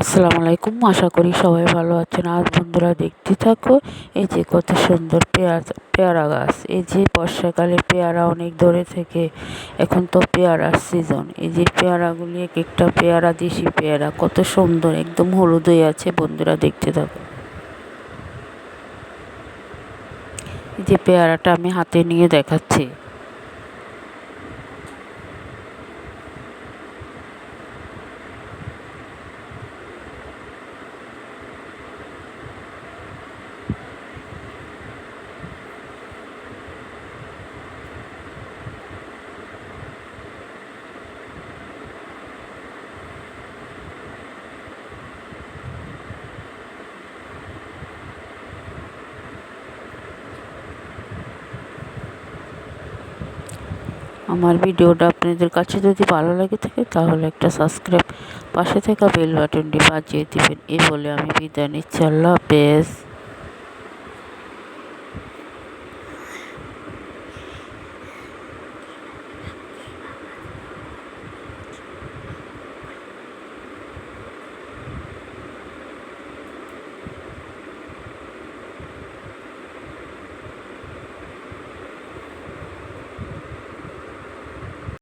আসসালামু আলাইকুম, আশা করি সবাই ভালো আছেন। আজ বন্ধুরা দেখতে থাকো, এই যে কত সুন্দর পেয়ারা গাছ। এই যে বর্ষাকালে পেয়ারা অনেক ধরে থেকে, এখন তো পেয়ারার সিজন। এই যে পেয়ারাগুলি, এক একটা পেয়ারা দেশি পেয়ারা, কত সুন্দর, একদম হলুদ হয়ে আছে। বন্ধুরা দেখতে থাকো, এই যে পেয়ারাটা আমি হাতে নিয়ে দেখাচ্ছি। আমার ভিডিওটা আপনাদের কাছে যদি ভালো লাগে থাকে, তাহলে একটা সাবস্ক্রাইব, পাশে থাকা বেল বাটনটি বাজিয়ে দিবেন। এই বলে আমি বিদায় নিচ্ছি। আল্লাহ হাফেজ।